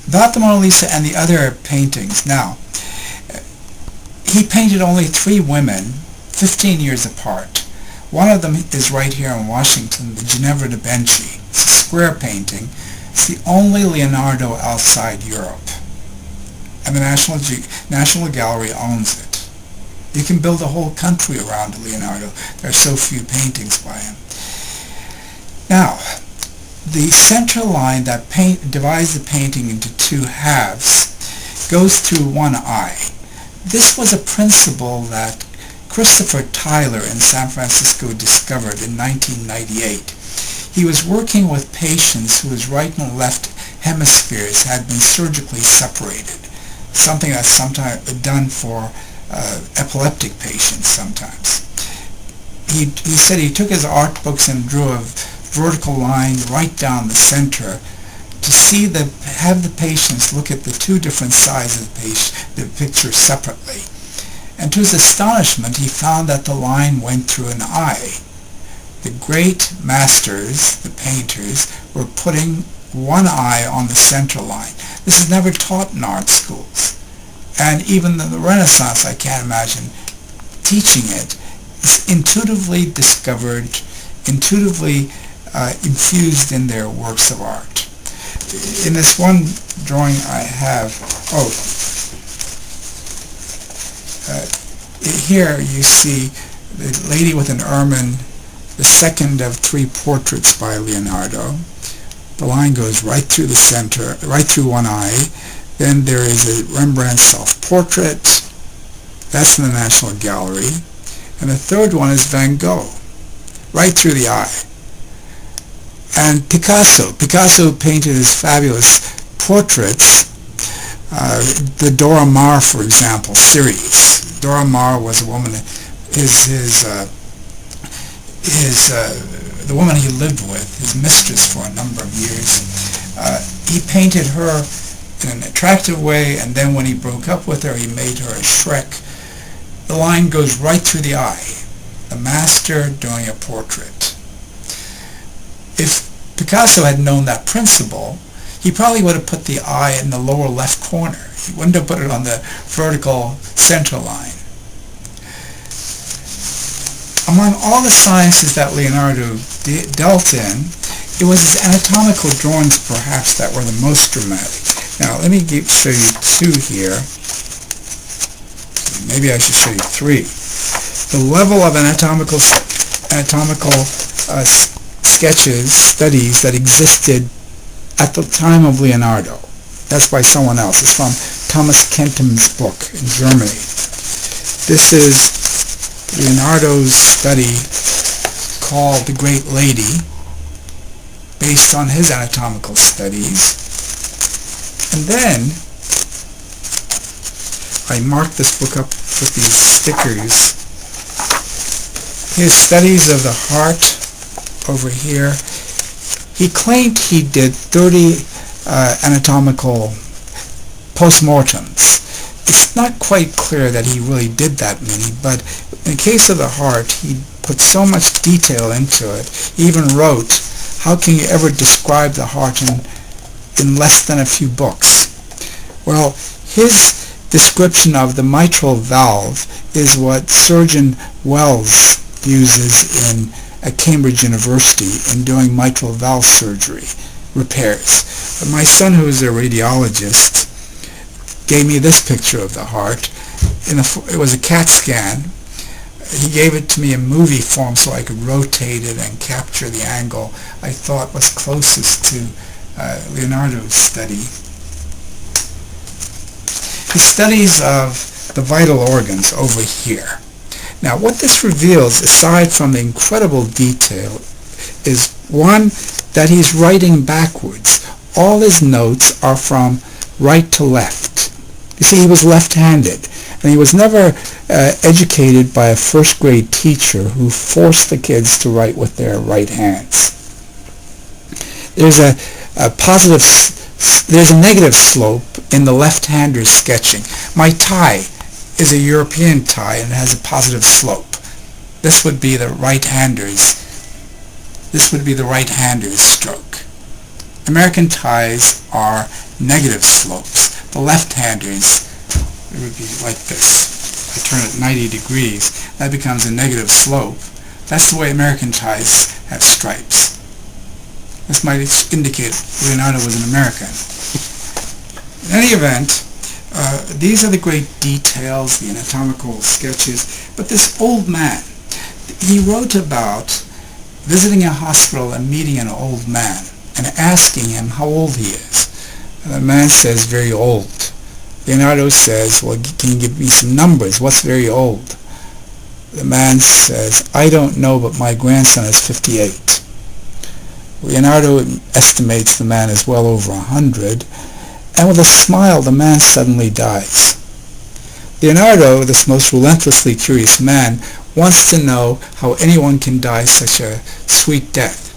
About the Mona Lisa and the other paintings. Now, he painted only 3 women, 15 years apart. One of them is right here in Washington, the Leonardo da Vinci. It's a square painting. It's the only Leonardo outside Europe. And the National Gallery owns it. You can build a whole country around Leonardo. There are so few paintings by him. Now, the center line that divides the painting into 2 halves goes through one eye. This was a principle that Christopher Tyler in San Francisco discovered in 1998. He was working with patients whose right and left hemispheres had been surgically separated, something that's sometimes done for epileptic patients sometimes. He said he took his art books and drew a vertical line right down the center to have the patients look at the 2 different sides of the picture separately. And to his astonishment, he found that the line went through an eye. The great masters, the painters, were putting one eye on the center line. This is never taught in art schools. And even in the Renaissance, I can't imagine teaching it. It's intuitively discovered, intuitively infused in their works of art. In this one drawing I have, here you see the lady with an ermine, the second of 3 portraits by Leonardo. The line goes right through the center, right through one eye. Then there is a Rembrandt self-portrait. That's in the National Gallery. And the third one is Van Gogh, right through the eye. And Picasso painted his fabulous portraits, the Dora Maar, for example, series. Dora Maar was a woman, the woman he lived with, his mistress for a number of years. He painted her in an attractive way, and then when he broke up with her, he made her a Shrek. The line goes right through the eye. The master doing a portrait. If Picasso had known that principle, he probably would have put the eye in the lower left corner. He wouldn't have put it on the vertical center line. Among all the sciences that Leonardo dealt in, it was his anatomical drawings perhaps that were the most dramatic. Now let me show you 2 here. Maybe I should show you 3. The level of anatomical studies that existed at the time of Leonardo. That's by someone else. It's from Thomas Kentem's book in Germany. This is Leonardo's study called The Great Lady, based on his anatomical studies. And then I marked this book up with these stickers. His studies of the heart over here. He claimed he did 30 anatomical postmortems. It's not quite clear that he really did that many, but in the case of the heart, he put so much detail into it. He even wrote, how can you ever describe the heart in less than a few books? Well, his description of the mitral valve is what Surgeon Wells uses at Cambridge University in doing mitral valve surgery repairs. But my son, who is a radiologist, gave me this picture of the heart. It was a CAT scan. He gave it to me in movie form so I could rotate it and capture the angle I thought was closest to Leonardo's study. His studies of the vital organs over here. Now, what this reveals, aside from the incredible detail, is one, that he's writing backwards. All his notes are from right to left. You see, he was left-handed, and he was never educated by a first-grade teacher who forced the kids to write with their right hands. There's a negative slope in the left-hander's sketching. My tie is a European tie and has a positive slope. This would be the right-hander's stroke. American ties are negative slopes. The left-handers, it would be like this. I turn it 90 degrees. That becomes a negative slope. That's the way American ties have stripes. This might indicate Leonardo was an American. In any event, these are the great details, the anatomical sketches. But this old man, he wrote about visiting a hospital and meeting an old man and asking him how old he is. And the man says, very old. Leonardo says, well, can you give me some numbers? What's very old? The man says, I don't know, but my grandson is 58. Leonardo estimates the man is well over 100, and with a smile the man suddenly dies. Leonardo, this most relentlessly curious man, wants to know how anyone can die such a sweet death.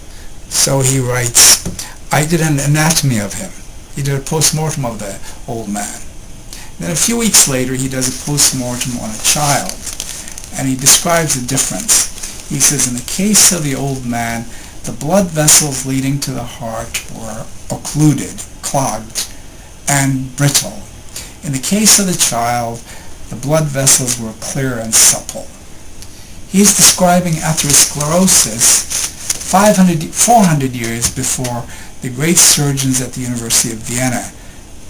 So he writes, I did an anatomy of him. He did a post-mortem of the old man. Then a few weeks later he does a post-mortem on a child, and he describes the difference. He says, in the case of the old man, the blood vessels leading to the heart were occluded, clogged, and brittle. In the case of the child, the blood vessels were clear and supple. He's describing atherosclerosis 400 years before the great surgeons at the University of Vienna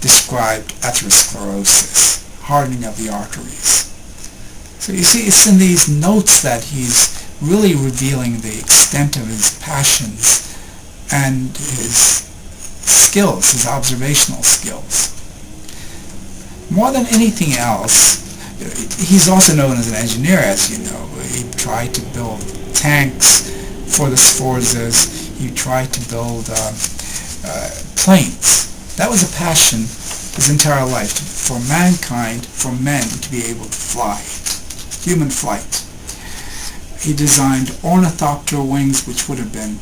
described atherosclerosis, hardening of the arteries. So you see, it's in these notes that he's really revealing the extent of his passions and his skills, his observational skills. More than anything else, he's also known as an engineer, as you know. He tried to build tanks for the Sforzas. He tried to build planes. That was a passion his entire life, for mankind, for men to be able to fly, human flight. He designed ornithopter wings, which would have been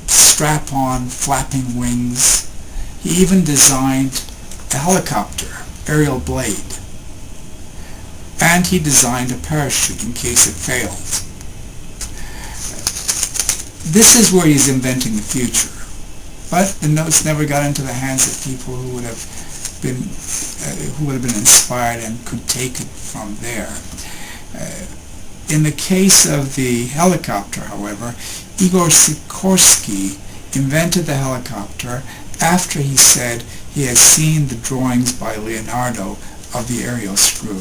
strap-on, flapping wings. He even designed a helicopter, aerial blade. And he designed a parachute in case it failed. This is where he's inventing the future. But the notes never got into the hands of people who would have been inspired and could take it from there. In the case of the helicopter, however, Igor Sikorsky invented the helicopter after he said he had seen the drawings by Leonardo of the aerial screw.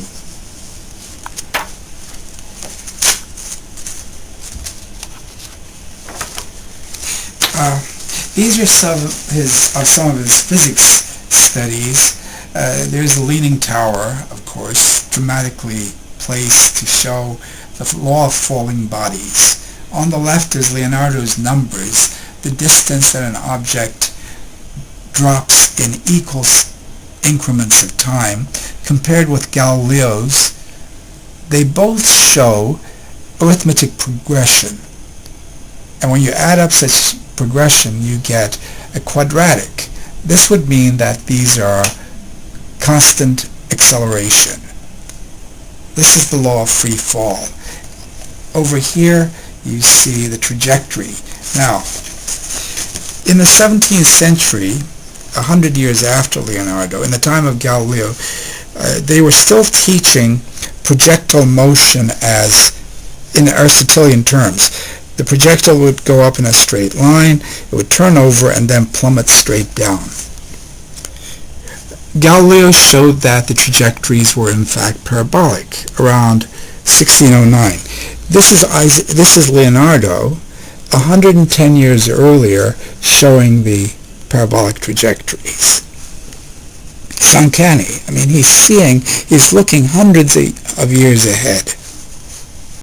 These are some of his physics studies. There's the Leaning Tower, of course, dramatically placed to show the law of falling bodies. On the left is Leonardo's numbers, the distance that an object drops in equal increments of time, compared with Galileo's. They both show arithmetic progression. And when you add up such progression, you get a quadratic. This would mean that these are constant acceleration. This is the law of free fall. Over here you see the trajectory. Now, in the 17th century, 100 years after Leonardo, in the time of Galileo, they were still teaching projectile motion as in Aristotelian terms. The projectile would go up in a straight line, it would turn over, and then plummet straight down. Galileo showed that the trajectories were in fact parabolic around 1609. This is Leonardo, 110 years earlier, showing the parabolic trajectories. It's uncanny. I mean, he's looking hundreds of years ahead.